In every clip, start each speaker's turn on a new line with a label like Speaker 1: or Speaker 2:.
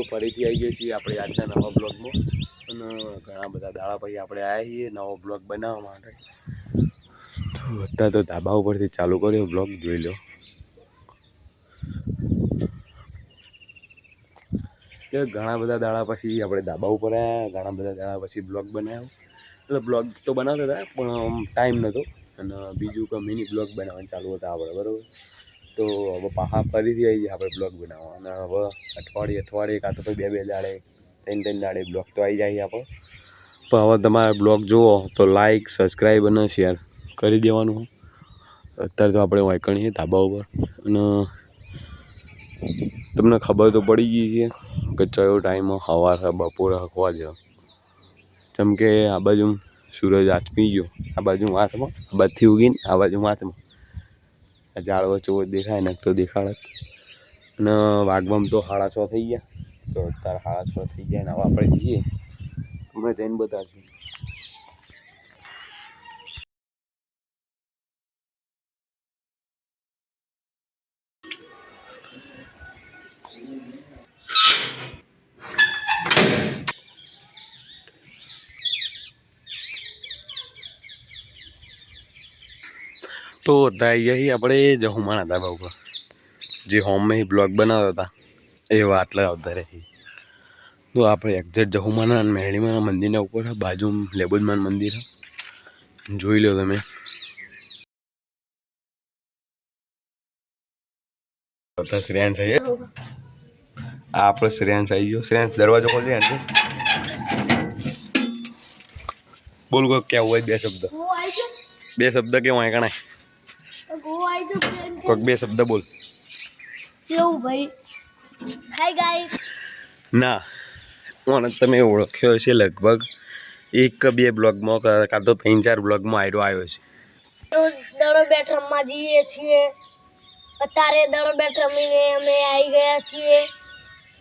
Speaker 1: ફરીથી આવી ગયા છીએ આપણે આજના નવા બ્લોગમાં અને ઘણા બધા દાડા પછી આપણે આવ્યા છીએ નવો બ્લોગ બનાવવા માટે. તો અત્યારે તો ધાબા ઉપરથી ચાલુ કર્યો બ્લોગ, જોઈ લો. ઘણા બધા દાડા પછી આપણે ધાબા ઉપર આવ્યા, ઘણા બધા દાડા પછી બ્લોગ બનાવ્યો. એટલે બ્લોગ તો બનાવતા હતા પણ ટાઈમ નહોતો અને બીજું કે મિની બ્લોગ બનાવવાનું ચાલુ હતા આપણે, બરાબર. તો હવે પાછા ફરીથી આવી જાય આપણે બ્લોગ બનાવવા અને હવે અઠવાડિયે કાં તો બે દાડે ત્રણ દાડે બ્લોગ તો આવી જાય આપણે. પણ હવે તમારે બ્લોગ જુઓ તો લાઈક, સબસ્ક્રાઈબ અને શેર કરી દેવાનું. અત્યારે તો આપણે વાંકણીએ ધાબા ઉપર અને તમને ખબર તો પડી ગઈ છે કે કયો ટાઈમ સવાર છે, બપોરે હકવા છે. જેમ કે આ બાજુ સૂરજ આથમી ગયો, આ બાજુ હાથમાં, આ બાજુથી ઉગીને આ બાજુ હાથમાં. આ ઝાડવો ચોર દેખાય ને તો દેખાડે. અને વાગવામાં તો 6:30 થઈ ગયા. તો અત્યારે 6:30 થઈ ગયા ને હવે આપણે જઈએ અમે જઈને બતાવીશું. તો અત્યારે આપણે જહુમાના ધાબા ઉપર જે હોમમાં બ્લોગ બનાવતા હતા એવા આટલા આવતા રહી. તો આપણે એક્ઝેક્ટ જહુમાના મેળીમાં મંદિરના ઉપર બાજુ લેબુદમાન મંદિર જોઈ લો તમે. શ્રેયાંશ આવી ગયો, આ આપણો શ્રેયાંશ આવી ગયો. શ્રેયાંશ દરવાજો ખોલી દે. બોલ કોઈ કેવું હોય બે શબ્દ કેવું હોય કણાય કોઈક બે શબ્દ બોલ.
Speaker 2: કેવું ભાઈ? Hi guys.
Speaker 1: ના મને તમે ઓળખ્યો હશે લગભગ 1-2 બ્લોગમાં, કાં તો 3-4 બ્લોગમાં આવ્યો છે.
Speaker 2: રોજ દડો બેટ રમવા જઈએ છીએ. અત્યારે દડો બેટ રમીને અમે આવી ગયા છીએ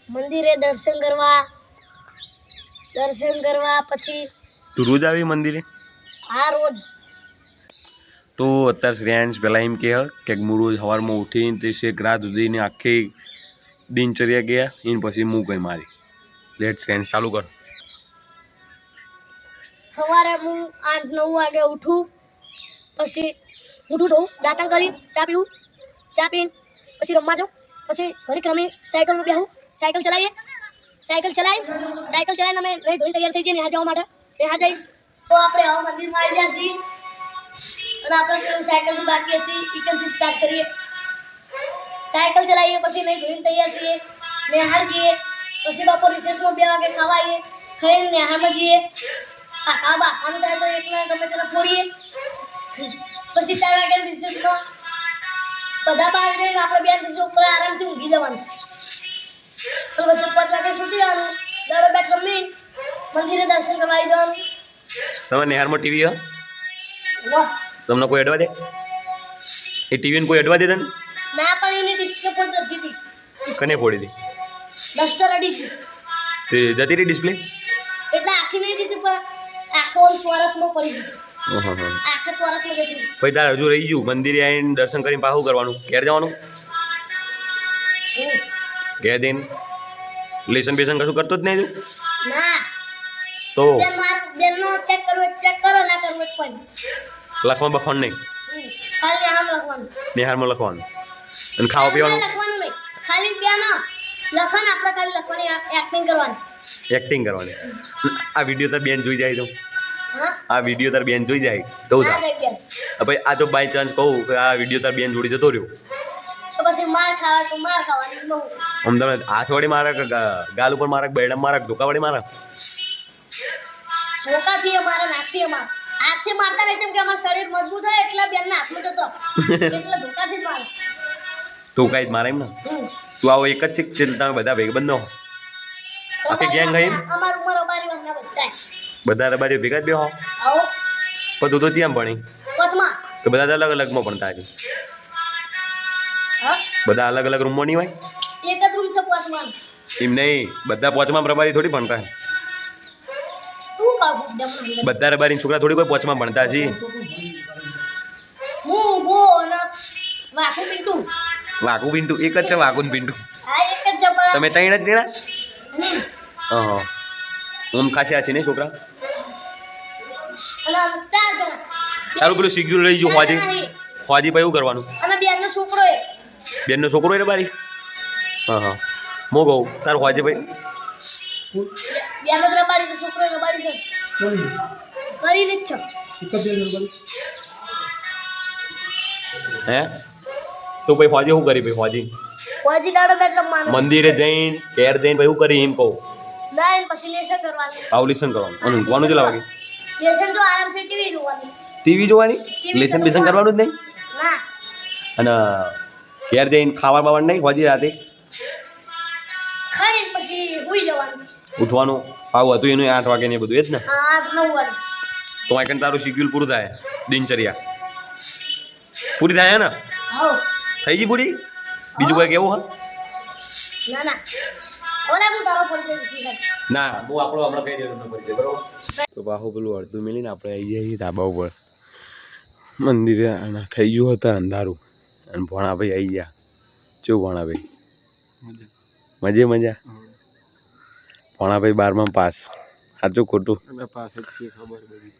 Speaker 2: મંદિરે દર્શન કરવા. પછી
Speaker 1: તું રોજ આવી મંદિરે?
Speaker 2: હા, રોજ.
Speaker 1: તો અત્યારે શ્રેયાંશ પહેલાં એમ કહે કે હું રોજ સવારમાં ઉઠીને તે શેક રાત સુધીની આખી દિનચર્યા ગયા એને પછી હું કંઈ મારી. લેટ શ્રેયાંશ ચાલુ કર.
Speaker 2: સવારે હું 8-9 વાગે ઉઠું, પછી ઉઠું થવું, દાંતણ કરી ચા પીને પછી રમવા જાઉં. પછી ઘડીક રમી સાયકલમાં બેસું, સાયકલ ચલાવીને અમે નહીં ધોઈને તૈયાર થઈ જઈએ નિહાળ જવા માટે. નિહાળ જઈ તો આપણે હવે મંદિરમાં આવી ગયા છીએ અને આપણે પેલું સાયકલથી બાકી હતી ઈકનથી સ્ટાર્ટ કરીએ. સાયકલ ચલાવીએ, પછી નહીં ધોઈને તૈયાર થઈએ, નિહાળ જઈએ. પછી બપોર રિસેસમાં 2 વાગે ખાવા આવીએ, ખાઈને નિહાળમાં જઈએ. આનું થાય તો એકને ગમે તેને ફોડીએ. પછી 4 વાગે રિસેસમાં બધા બહાર જઈને આપણે 2 દિવસ ઉપર આરામથી ઊંઘી જવાનું. તો પછી 5 વાગે છૂટી જવાનું, દડો બેટ રમી મંદિરે દર્શન કરવા આવી જવાનું.
Speaker 1: તમે નિહારમાં ટીવી હો?
Speaker 2: વાહ,
Speaker 1: તમને કોઈ અડવા દે? એ ટીવીને કોઈ અડવા દે તને?
Speaker 2: ના, પણ એની ડિસ્પ્લે પર જતી હતી.
Speaker 1: કને ફોડી દી?
Speaker 2: ડસ્ટર અડી હતી.
Speaker 1: તે જતી રહી ડિસ્પ્લે?
Speaker 2: એટલે આખી નહીં જતી પણ આખો ચોરસમાં પડી ગઈ. આખા ચોરસમાં જતી હતી.
Speaker 1: પછી તારે હજુ રહી ગયું મંદિરે આવીને દર્શન કરીને પાછું કરવાનું, ઘેર જવાનું? ઘેર જઈને લેસન બેસન કશું કરતો જ નહીં તું?
Speaker 2: ના.
Speaker 1: તો
Speaker 2: બેનનો ચેક કરવો ચેક કરો, ના કરવો પણ
Speaker 1: લખવાનું બખવાનું નહીં,
Speaker 2: ખાલી આમ લખવાનું,
Speaker 1: નિહારમાં લખવાનું અને ખાવા પીવાનું
Speaker 2: લખવાનું નહીં. ખાલી બેનો લખન આપણે ખાલી લખવાની, એક્ટિંગ કરવાની.
Speaker 1: એક્ટિંગ કરવાની. આ વિડીયો તાર બેન જોઈ જાય તો?
Speaker 2: હા,
Speaker 1: આ વિડીયો તાર બેન જોઈ જાય તો
Speaker 2: ના જઈ બેન.
Speaker 1: ભાઈ આ તો બાય ચાન્સ કહું કે આ વિડીયો તાર બેન જોડી જતો રહ્યો
Speaker 2: તો પછી માર ખાવા તો માર ખાવાની બહુ.
Speaker 1: આમ તમે હાથ વળી મારે કે ગાલ ઉપર મારે, બેડા મારે, ધોકા વળી મારે?
Speaker 2: ધોકાથી અમારે, નાકથી અમારે. હાથથી મારતા નહીં, કેમ કે અમારું શરીર મજબૂત હોય એટલે બેનના હાથમાં જતો એટલે ધોકાથી જ મારે.
Speaker 1: ધોકા જ મારે એમ ને? તું આવો એક જ છે કે તમે બધા ભાઈબંધો આખી ગેંગ ગઈ?
Speaker 2: અમારું ઉંમર અમારી વાસના
Speaker 1: બધા રબારી ભેગા જ બે હો?
Speaker 2: આવો
Speaker 1: પણ તું તો ચિયામ ભણી?
Speaker 2: પતમાં.
Speaker 1: તો બધા અલગ અલગમાં ભણતા હશે?
Speaker 2: હા,
Speaker 1: બધા અલગ અલગ રૂમમાં નહીં હોય?
Speaker 2: એક જ રૂમ છે પતમાં.
Speaker 1: એમ નહીં, બધા 5માં રબારી થોડી ભણતા?
Speaker 2: તું કાઢ દે.
Speaker 1: બધા રબારી છોકરા થોડી કોઈ 5માં ભણતા છે?
Speaker 2: હું ગો અને વાકુ પિન્ટુ.
Speaker 1: વાકુ પિન્ટુ એક જ છે? વાકુ ને પિન્ટુ
Speaker 2: આ એક જ જબર.
Speaker 1: તમે ત્રણ જ જણા?
Speaker 2: હમ.
Speaker 1: હા ઓમ ખાસી છે નહીં છોકરા
Speaker 2: અને 4 જણા
Speaker 1: તારું પેલું શીખ્યું લઈ જો હોજી હોજી પછી એવું કરવાનું
Speaker 2: અને બેનનો છોકરો એક
Speaker 1: બેનનો છોકરો એટલે બારી હા હા મો કહું તારું હોજી ભાઈ
Speaker 2: બેનો રબાડી તો છોકરો રબાડી છે કરીને જ છે
Speaker 1: હે તો પછી હોજી શું કરી ભાઈ હોજી
Speaker 2: કોઈ દાડો બેટ રમવાનું
Speaker 1: મંદિરે જઈને ઘેર જઈને પછી શું કરી એમ કહું
Speaker 2: ના એને પછી લેસન કરવાનું
Speaker 1: આવું કરવાનું અને ઊંઘવાનું કેટલા વાગે
Speaker 2: લેસન તો આરામથી ટીવી જોવાની
Speaker 1: ટીવી જોવાની
Speaker 2: TV
Speaker 1: લેસન બેસન
Speaker 2: જોવાનું.
Speaker 1: કરવાનું જ નહીં
Speaker 2: ના
Speaker 1: અને ઘેર જઈને ખાવા બાવાનું નહીં હોજી રાતે
Speaker 2: ખાઈને પછી હુઈ જવાનું
Speaker 1: ઉઠવાનું આવું હતું એનું 8 વાગે ને એ બધું એ જ ને
Speaker 2: 8-9 વાગે
Speaker 1: તો આ તારું શેડ્યુલ પૂરું થાય દિનચર્યા પૂરી થાય ને
Speaker 2: હાઉ
Speaker 1: થઈ ગઈ પૂરી બીજું કોઈ કેવું હા
Speaker 2: ના ના ઓલે હું તારો પરિચય પૂછી કાઢ
Speaker 1: ના હું આપણો હમણાં કહી દઉં તમને પરિચય બરોબર તો બાહુ પેલું અડધું મિલીને આપણે આવી જઈએ ધાબા ઉપર મંદિરે અને થઈ ગયું હતા અંધારું અને ભણાભાઈ આવી ગયા શું ભણાભાઈ મજા ભણાભાઈ 12માં પાસ સાચું ખોટું
Speaker 3: પાસ જ છે ખબર બધી